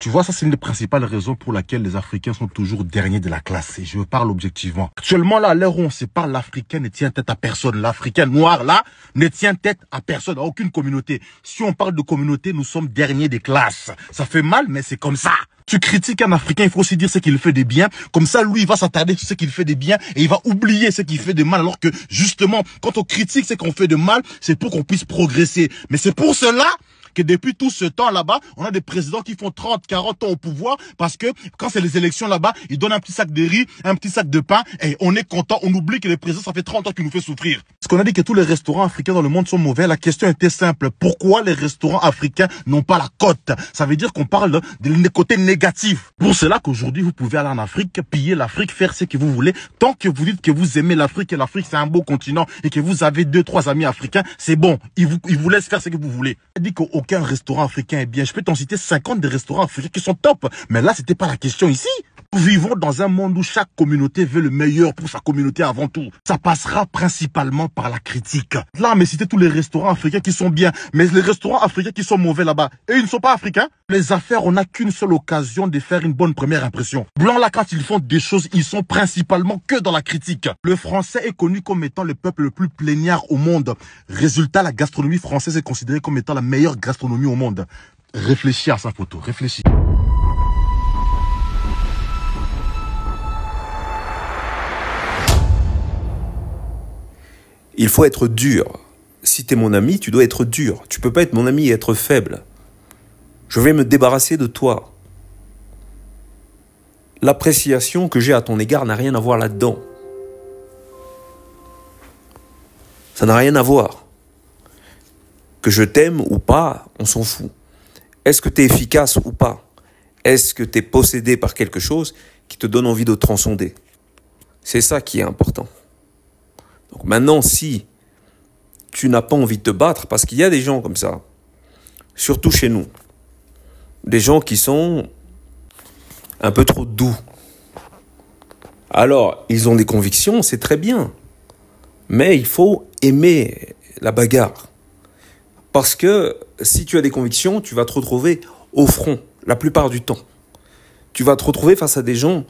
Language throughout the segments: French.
Tu vois, ça c'est une des principales raisons pour laquelle les Africains sont toujours derniers de la classe. Et je parle objectivement. Actuellement, là, à l'heure où on se parle, l'Africain ne tient tête à personne. L'Africain noir, là, ne tient tête à personne, à aucune communauté. Si on parle de communauté, nous sommes derniers des classes. Ça fait mal, mais c'est comme ça. Tu critiques un Africain, il faut aussi dire ce qu'il fait de bien. Comme ça, lui, il va s'attarder sur ce qu'il fait de bien et il va oublier ce qu'il fait de mal. Alors que, justement, quand on critique ce qu'on fait de mal, c'est pour qu'on puisse progresser. Mais c'est pour cela que depuis tout ce temps là-bas, on a des présidents qui font 30, 40 ans au pouvoir parce que quand c'est les élections là-bas, ils donnent un petit sac de riz, un petit sac de pain et on est content. On oublie que les présidents, ça fait 30 ans qu'ils nous fait souffrir. Parce qu'on a dit que tous les restaurants africains dans le monde sont mauvais. La question était simple. Pourquoi les restaurants africains n'ont pas la cote? Ça veut dire qu'on parle des côtés négatifs. Pour cela qu'aujourd'hui, vous pouvez aller en Afrique, piller l'Afrique, faire ce que vous voulez. Tant que vous dites que vous aimez l'Afrique et l'Afrique c'est un beau continent et que vous avez 2, 3 amis africains, c'est bon. Ils vous laissent faire ce que vous voulez. Je dis qu'aucun restaurant africain est bien. Je peux t'en citer 50 des restaurants africains qui sont top. Mais là, c'était pas la question ici. Nous vivons dans un monde où chaque communauté veut le meilleur pour sa communauté avant tout. Ça passera principalement par la critique. Là, mais citer tous les restaurants africains qui sont bien. Mais les restaurants africains qui sont mauvais là-bas, eux, ils ne sont pas africains. Les affaires, on n'a qu'une seule occasion de faire une bonne première impression. Blancs, là, quand ils font des choses, ils sont principalement que dans la critique. Le français est connu comme étant le peuple le plus plaignard au monde. Résultat, la gastronomie française est considérée comme étant la meilleure gastronomie au monde. Réfléchis à sa photo, réfléchis. Il faut être dur. Si t'es mon ami, tu dois être dur. Tu peux pas être mon ami et être faible. Je vais me débarrasser de toi. L'appréciation que j'ai à ton égard n'a rien à voir là-dedans. Ça n'a rien à voir. Que je t'aime ou pas, on s'en fout. Est-ce que t'es efficace ou pas? Est-ce que t'es possédé par quelque chose qui te donne envie de transcender? C'est ça qui est important. Donc maintenant, si tu n'as pas envie de te battre, parce qu'il y a des gens comme ça, surtout chez nous, des gens qui sont un peu trop doux. Alors, ils ont des convictions, c'est très bien. Mais il faut aimer la bagarre. Parce que si tu as des convictions, tu vas te retrouver au front, la plupart du temps. Tu vas te retrouver face à des gens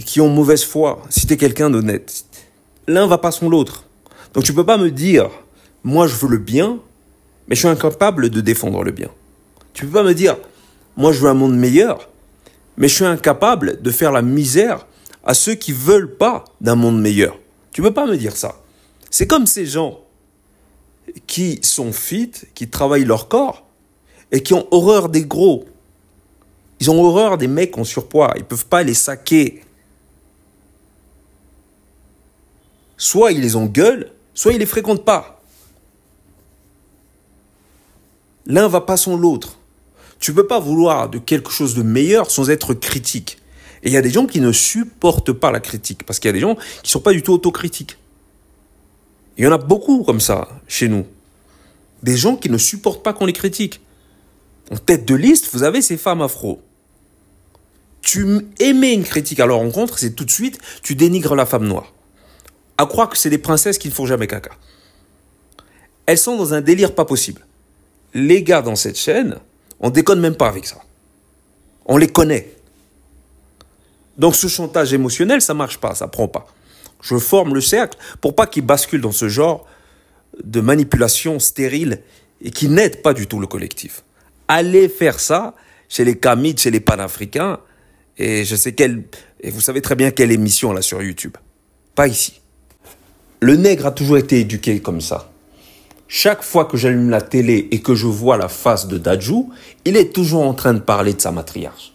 qui ont mauvaise foi, si tu es quelqu'un d'honnête. L'un va pas sans l'autre. Donc tu peux pas me dire, moi je veux le bien, mais je suis incapable de défendre le bien. Tu peux pas me dire, moi je veux un monde meilleur, mais je suis incapable de faire la misère à ceux qui veulent pas d'un monde meilleur. Tu peux pas me dire ça. C'est comme ces gens qui sont fit, qui travaillent leur corps et qui ont horreur des gros. Ils ont horreur des mecs en surpoids. Ils peuvent pas les saquer. Soit ils les engueulent, soit ils les fréquentent pas. L'un va pas sans l'autre. Tu peux pas vouloir de quelque chose de meilleur sans être critique. Et il y a des gens qui ne supportent pas la critique, parce qu'il y a des gens qui sont pas du tout autocritiques. Il y en a beaucoup comme ça, chez nous. Des gens qui ne supportent pas qu'on les critique. En tête de liste, vous avez ces femmes afro. Tu aimais une critique à leur rencontre, c'est tout de suite, tu dénigres la femme noire. À croire que c'est des princesses qui ne font jamais caca. Elles sont dans un délire pas possible. Les gars dans cette chaîne, on déconne même pas avec ça. On les connaît. Donc ce chantage émotionnel, ça marche pas, ça prend pas. Je forme le cercle pour pas qu'ils basculent dans ce genre de manipulation stérile et qui n'aide pas du tout le collectif. Allez faire ça chez les Kamites, chez les panafricains, et et vous savez très bien quelle émission là sur YouTube. Pas ici. Le nègre a toujours été éduqué comme ça. Chaque fois que j'allume la télé et que je vois la face de Dadju, il est toujours en train de parler de sa matriarche.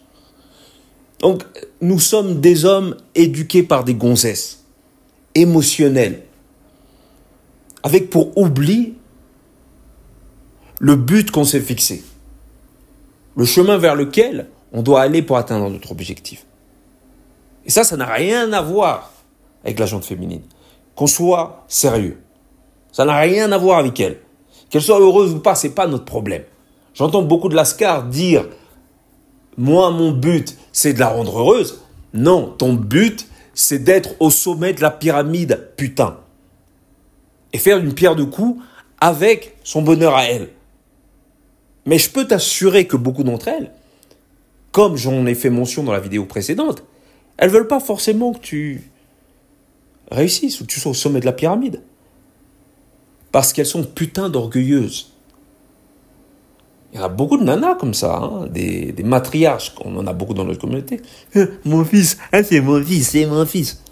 Donc, nous sommes des hommes éduqués par des gonzesses, émotionnels, avec pour oubli le but qu'on s'est fixé, le chemin vers lequel on doit aller pour atteindre notre objectif. Et ça n'a rien à voir avec la gente féminine. Qu'on soit sérieux. Ça n'a rien à voir avec elle. Qu'elle soit heureuse ou pas, c'est pas notre problème. J'entends beaucoup de lascars dire « Moi, mon but, c'est de la rendre heureuse. » Non, ton but, c'est d'être au sommet de la pyramide, putain. Et faire une pierre de coups avec son bonheur à elle. Mais je peux t'assurer que beaucoup d'entre elles comme j'en ai fait mention dans la vidéo précédente, elles veulent pas forcément que tu réussisses ou que tu sois au sommet de la pyramide. Parce qu'elles sont putain d'orgueilleuses. Il y en a beaucoup de nanas comme ça, hein, des matriarches, on en a beaucoup dans notre communauté. Mon fils, c'est mon fils, c'est mon fils.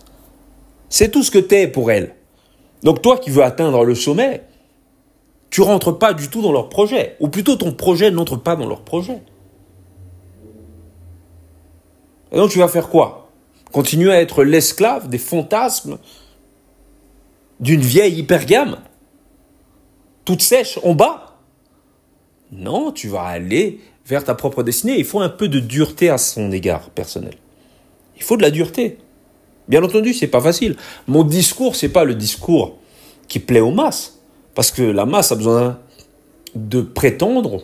C'est tout ce que t'es pour elles. Donc toi qui veux atteindre le sommet, tu rentres pas du tout dans leur projet. Ou plutôt ton projet n'entre pas dans leur projet. Et donc tu vas faire quoi? Continuer à être l'esclave des fantasmes d'une vieille hypergame, toute sèche en bas? Non, tu vas aller vers ta propre destinée. Il faut un peu de dureté à son égard personnel. Il faut de la dureté. Bien entendu, c'est pas facile. Mon discours, c'est pas le discours qui plaît aux masses. Parce que la masse a besoin de prétendre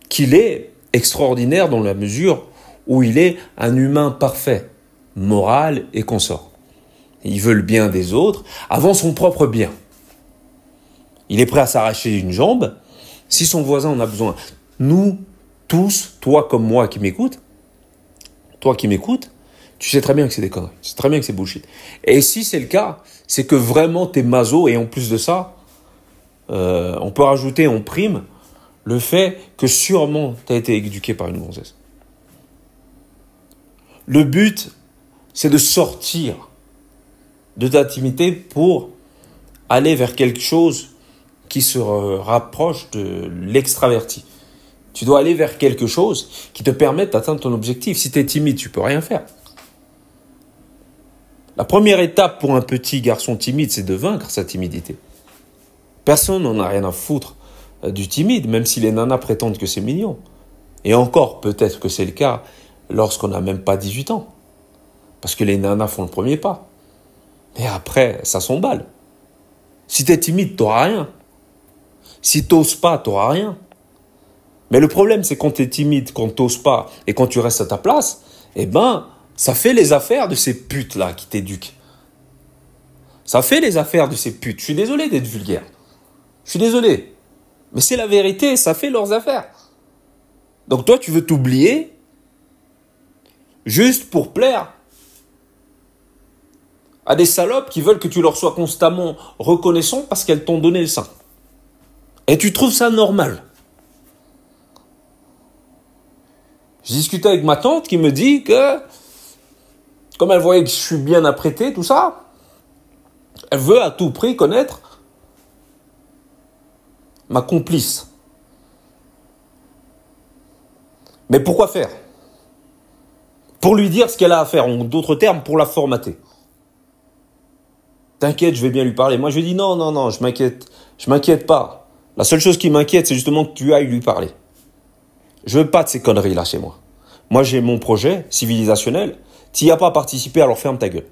qu'il est extraordinaire dans la mesure où il est un humain parfait, moral et consort. Il veut le bien des autres avant son propre bien. Il est prêt à s'arracher une jambe si son voisin en a besoin. Nous, tous, toi comme moi qui m'écoutes, tu sais très bien que c'est des conneries. Tu sais très bien que c'est bullshit. Et si c'est le cas, c'est que vraiment t'es maso et en plus de ça, on peut rajouter en prime le fait que sûrement t'as été éduqué par une gonzesse. Le but, c'est de sortir de ta timidité pour aller vers quelque chose qui se rapproche de l'extraverti. Tu dois aller vers quelque chose qui te permette d'atteindre ton objectif. Si tu es timide, tu peux rien faire. La première étape pour un petit garçon timide, c'est de vaincre sa timidité. Personne n'en a rien à foutre du timide, même si les nanas prétendent que c'est mignon. Et encore, peut-être que c'est le cas lorsqu'on n'a même pas 18 ans. Parce que les nanas font le premier pas. Et après, ça s'emballe. Si tu es timide, tu n'auras rien. Si tu n'oses pas, tu n'auras rien. Mais le problème, c'est quand tu es timide, quand tu n'oses pas et quand tu restes à ta place, eh ben, ça fait les affaires de ces putes-là qui t'éduquent. Ça fait les affaires de ces putes. Je suis désolé d'être vulgaire. Je suis désolé. Mais c'est la vérité, ça fait leurs affaires. Donc toi, tu veux t'oublier juste pour plaire à des salopes qui veulent que tu leur sois constamment reconnaissant parce qu'elles t'ont donné le sein. Et tu trouves ça normal. Je discutais avec ma tante qui me dit que, comme elle voyait que je suis bien apprêté, tout ça, elle veut à tout prix connaître ma complice. Mais pourquoi faire? Pour lui dire ce qu'elle a à faire, en d'autres termes, pour la formater. T'inquiète, je vais bien lui parler. Moi, je lui dis non, je m'inquiète pas. La seule chose qui m'inquiète, c'est justement que tu ailles lui parler. Je veux pas de ces conneries-là chez moi. Moi, j'ai mon projet civilisationnel. Tu n'y as pas participé, alors ferme ta gueule.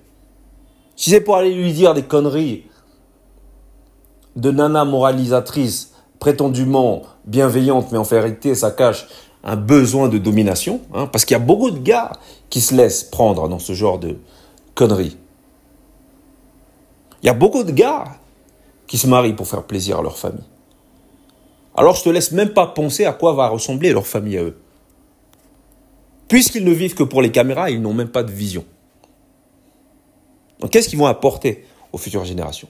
Si c'est pour aller lui dire des conneries de nana moralisatrice, prétendument bienveillante, mais en vérité, ça cache un besoin de domination, hein, parce qu'il y a beaucoup de gars qui se laissent prendre dans ce genre de conneries. Il y a beaucoup de gars qui se marient pour faire plaisir à leur famille. Alors je te laisse même pas penser à quoi va ressembler leur famille à eux. Puisqu'ils ne vivent que pour les caméras, ils n'ont même pas de vision. Donc qu'est-ce qu'ils vont apporter aux futures générations?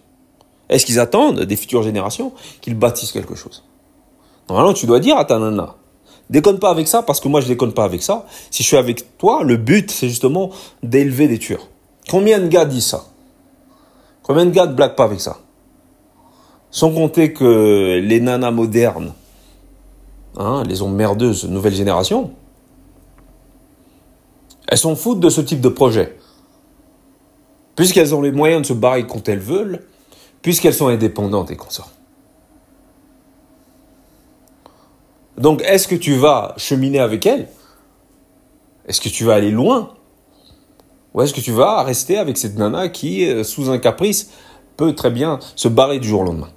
Est-ce qu'ils attendent des futures générations qu'ils bâtissent quelque chose? Normalement, tu dois dire à ta nana, déconne pas avec ça parce que moi je déconne pas avec ça. Si je suis avec toi, le but c'est justement d'élever des tueurs. Combien de gars disent ça? Combien de gars ne blaguent pas avec ça? Sans compter que les nanas modernes, hein, les emmerdeuses nouvelle génération, elles s'en foutent de ce type de projet. Puisqu'elles ont les moyens de se barrer quand elles veulent, puisqu'elles sont indépendantes et consorts. Donc, est-ce que tu vas cheminer avec elles? Est-ce que tu vas aller loin? Ou est-ce que tu vas rester avec cette nana qui, sous un caprice, peut très bien se barrer du jour au lendemain?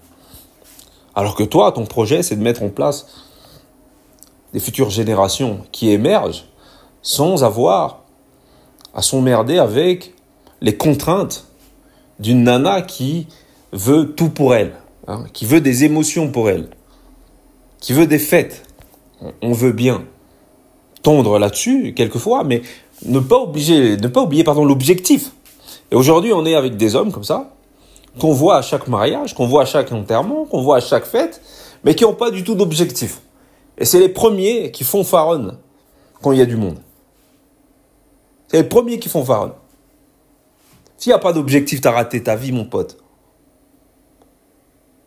Alors que toi, ton projet, c'est de mettre en place des futures générations qui émergent sans avoir à s'emmerder avec les contraintes d'une nana qui veut tout pour elle, hein, qui veut des émotions pour elle, qui veut des fêtes. On veut bien. tondre là-dessus, quelquefois, mais ne pas oublier, pardon, l'objectif. Et aujourd'hui, on est avec des hommes comme ça, qu'on voit à chaque mariage, qu'on voit à chaque enterrement, qu'on voit à chaque fête, mais qui n'ont pas du tout d'objectif. Et c'est les premiers qui fanfaronnent quand il y a du monde. C'est les premiers qui fanfaronnent. S'il n'y a pas d'objectif, t'as raté ta vie, mon pote.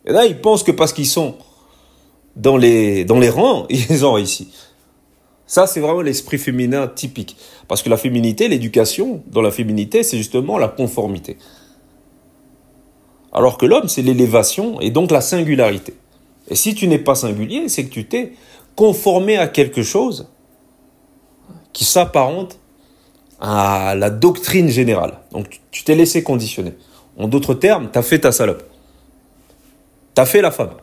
Et là, ils pensent que parce qu'ils sont dans les rangs, ils ont réussi. Ça, c'est vraiment l'esprit féminin typique. Parce que la féminité, l'éducation dans la féminité, c'est justement la conformité. Alors que l'homme, c'est l'élévation et donc la singularité. Et si tu n'es pas singulier, c'est que tu t'es conformé à quelque chose qui s'apparente à la doctrine générale. Donc, tu t'es laissé conditionner. En d'autres termes, tu as fait ta salope. Tu as fait la femme.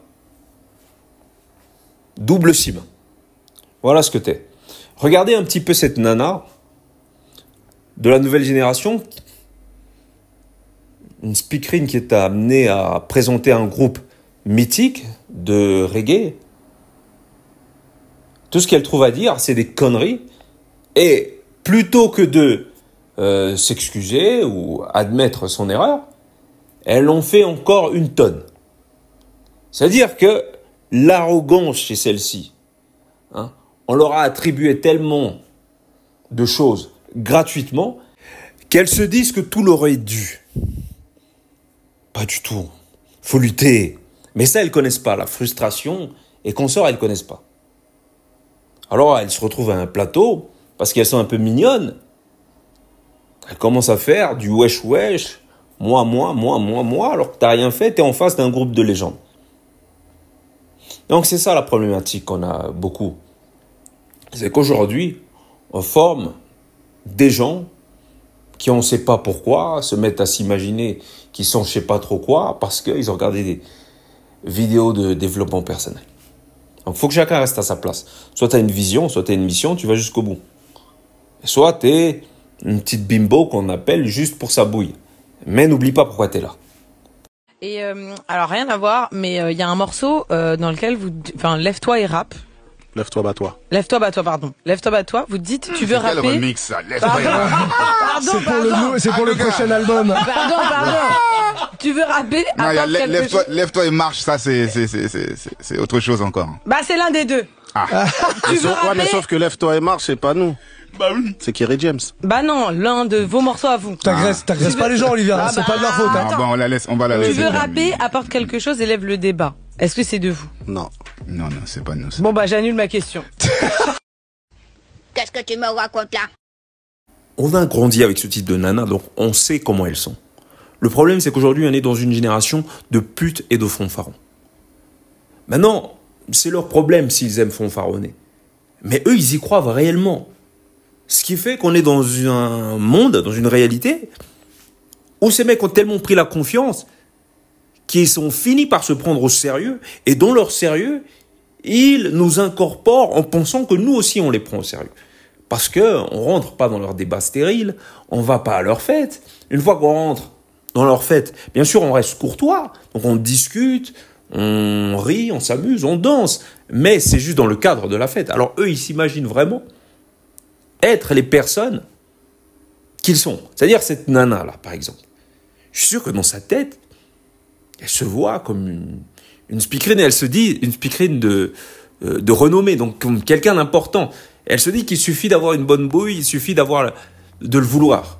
Double cible. Voilà ce que t'es. Regardez un petit peu cette nana de la nouvelle génération, une speakerine qui est amenée à présenter un groupe mythique de reggae. Tout ce qu'elle trouve à dire, c'est des conneries. Et plutôt que de s'excuser ou admettre son erreur, elle en fait encore une tonne. C'est-à-dire que l'arrogance chez celle-ci, hein, on leur a attribué tellement de choses gratuitement qu'elles se disent que tout leur est dû. Pas du tout. Faut lutter. Mais ça, elles connaissent pas. La frustration et consorts, elles connaissent pas. Alors, elles se retrouvent à un plateau parce qu'elles sont un peu mignonnes. Elles commencent à faire du wesh wesh, moi, alors que t'as rien fait, t'es en face d'un groupe de légendes. Donc c'est ça la problématique qu'on a beaucoup. C'est qu'aujourd'hui, on forme des gens qui on ne sait pas pourquoi se mettent à s'imaginer qu'ils sont je sais pas trop quoi parce qu'ils ont regardé des vidéos de développement personnel. Donc il faut que chacun reste à sa place. Soit tu as une vision, soit tu as une mission, tu vas jusqu'au bout. Soit tu es une petite bimbo qu'on appelle juste pour sa bouille. Mais n'oublie pas pourquoi tu es là. Et alors rien à voir, mais il y a un morceau dans lequel enfin lève-toi et rappe. Lève-toi, bats-toi. Lève-toi, bats-toi, pardon. Lève-toi, bats-toi. Vous dites, tu veux rapper. Quel remix ça? Lève-toi et rappe. C'est pour le prochain album. Pardon. Tu veux rapper. Non, lève-toi et marche, ça c'est autre chose encore. Bah c'est l'un des deux. Ah. Tu veux rapper. Ouais, mais sauf que lève-toi et marche, c'est pas nous. Bah oui. C'est Kerry James. Bah non, l'un de vos morceaux à vous. T'agresses pas les gens, Olivia. C'est pas de leur faute. Hein. Ah, bon, on va la laisser. Tu veux rapper, apporte quelque chose et lève le débat. Est-ce que c'est de vous? Non. Non, c'est pas nous. Bon bah j'annule ma question. Qu'est-ce que tu me racontes là? On a grandi avec ce type de nana, donc on sait comment elles sont. Le problème, c'est qu'aujourd'hui, on est dans une génération de putes et de fanfarons. Maintenant, c'est leur problème s'ils aiment fanfaronner. Mais eux, ils y croient réellement. Ce qui fait qu'on est dans un monde, dans une réalité, où ces mecs ont tellement pris la confiance qu'ils ont fini par se prendre au sérieux, et dans leur sérieux, ils nous incorporent en pensant que nous aussi on les prend au sérieux. Parce que on rentre pas dans leurs débats stériles, on va pas à leur fête. Une fois qu'on rentre dans leur fête, bien sûr on reste courtois, donc on discute, on rit, on s'amuse, on danse, mais c'est juste dans le cadre de la fête. Alors eux, ils s'imaginent vraiment être les personnes qu'ils sont. C'est-à-dire cette nana-là, par exemple. Je suis sûr que dans sa tête, elle se voit comme une speakerine, et elle se dit, une speakerine de renommée, donc comme quelqu'un d'important. Elle se dit qu'il suffit d'avoir une bonne bouille, il suffit de le vouloir.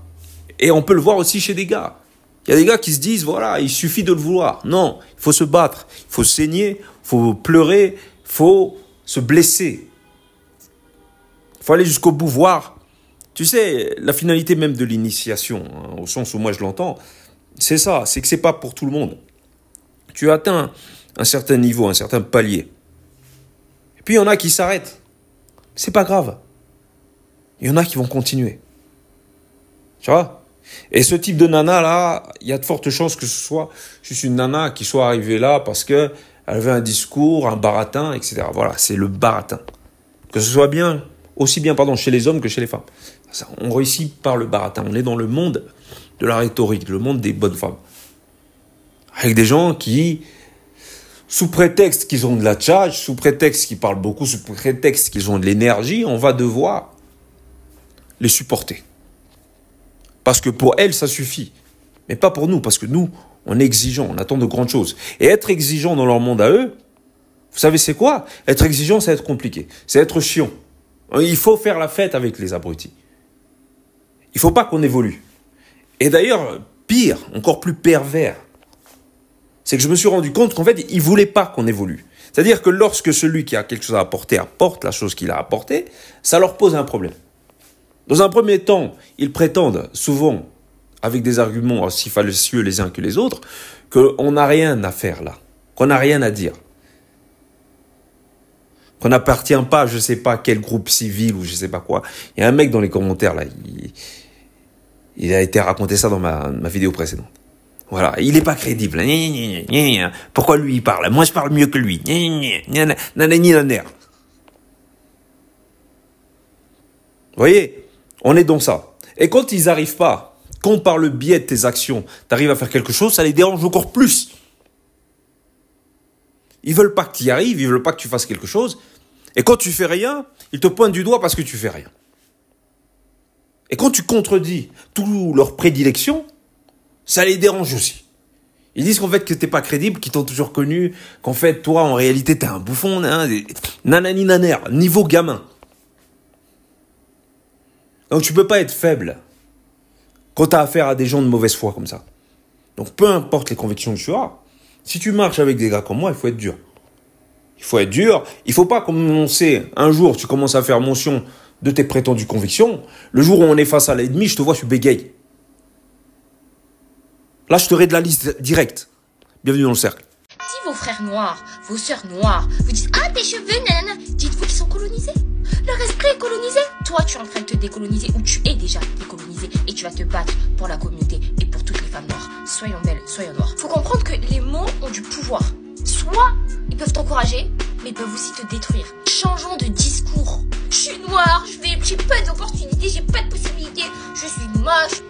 Et on peut le voir aussi chez des gars. Il y a des gars qui se disent, voilà, il suffit de le vouloir. Non, il faut se battre, il faut saigner, il faut pleurer, il faut se blesser. Il faut aller jusqu'au bout, voir. Tu sais, la finalité même de l'initiation, hein, au sens où moi je l'entends, c'est ça, c'est que c'est pas pour tout le monde. Tu atteins un certain niveau, un certain palier. Et puis il y en a qui s'arrêtent. C'est pas grave. Il y en a qui vont continuer. Tu vois? Et ce type de nana là, il y a de fortes chances que ce soit juste une nana qui soit arrivée là parce que elle avait un discours, un baratin, etc. Voilà, c'est le baratin. Que ce soit bien, aussi bien chez les hommes que chez les femmes. Ça, on réussit par le baratin. On est dans le monde de la rhétorique, le monde des bonnes femmes. Avec des gens qui sous prétexte qu'ils ont de la charge, sous prétexte qu'ils parlent beaucoup, sous prétexte qu'ils ont de l'énergie, on va devoir les supporter. Parce que pour elles, ça suffit. Mais pas pour nous, parce que nous, on est exigeants, on attend de grandes choses. Et être exigeant dans leur monde à eux, vous savez c'est quoi? Être exigeant, c'est être compliqué. C'est être chiant. Il faut faire la fête avec les abrutis. Il ne faut pas qu'on évolue. Et d'ailleurs, pire, encore plus pervers, c'est que je me suis rendu compte qu'en fait, ils ne voulaient pas qu'on évolue. C'est-à-dire que lorsque celui qui a quelque chose à apporter apporte la chose qu'il a apportée, ça leur pose un problème. Dans un premier temps, ils prétendent souvent, avec des arguments aussi fallacieux les uns que les autres, qu'on n'a rien à faire là, qu'on n'a rien à dire. Qu'on n'appartient pas à je ne sais pas quel groupe civil ou je ne sais pas quoi. Il y a un mec dans les commentaires là, il a été raconté ça dans ma vidéo précédente. Voilà, il n'est pas crédible. Pourquoi lui il parle? Moi je parle mieux que lui. Vous voyez, on est dans ça. Et quand ils n'arrivent pas, quand par le biais de tes actions, tu arrives à faire quelque chose, ça les dérange encore plus. Ils veulent pas que tu y arrives, ils veulent pas que tu fasses quelque chose. Et quand tu fais rien, ils te pointent du doigt parce que tu fais rien. Et quand tu contredis toutes leurs prédilections, ça les dérange aussi. Ils disent qu'en fait que t'es pas crédible, qu'ils t'ont toujours connu, qu'en fait toi en réalité t'es un bouffon, nanani naner, niveau gamin. Donc tu peux pas être faible quand tu as affaire à des gens de mauvaise foi comme ça. Donc peu importe les convictions que tu as, si tu marches avec des gars comme moi, il faut être dur. Il faut être dur. Il faut pas commencer, un jour tu commences à faire mention de tes prétendues convictions. Le jour où on est face à l'ennemi, je te vois, je bégaye. Là, je te de la liste directe. Bienvenue dans le cercle. Si vos frères noirs, vos sœurs noires, vous disent « Ah, tes cheveux, nanana », dites-vous qu'ils sont colonisés. Leur esprit est colonisé. Toi, tu es en train de te décoloniser ou tu es déjà décolonisé et tu vas te battre pour la communauté et pour toutes les femmes noires. Soyons belles, soyons noires. Faut comprendre que les mots ont du pouvoir. Soit ils peuvent t'encourager, mais ils peuvent aussi te détruire. Changeons de discours. Je suis noire, j'ai pas d'opportunités, j'ai pas de possibilités, je suis moche.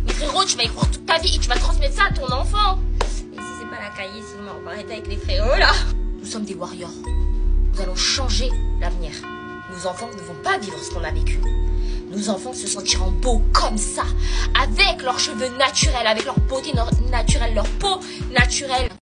Mais frérot, tu vas y croire toute ta vie et tu vas transmettre ça à ton enfant. Et si c'est pas la cahier, sinon on va arrêter avec les frérots là. Nous sommes des warriors. Nous allons changer l'avenir. Nos enfants ne vont pas vivre ce qu'on a vécu. Nos enfants se sentiront beaux comme ça, avec leurs cheveux naturels, avec leur beauté naturelle, leur peau naturelle.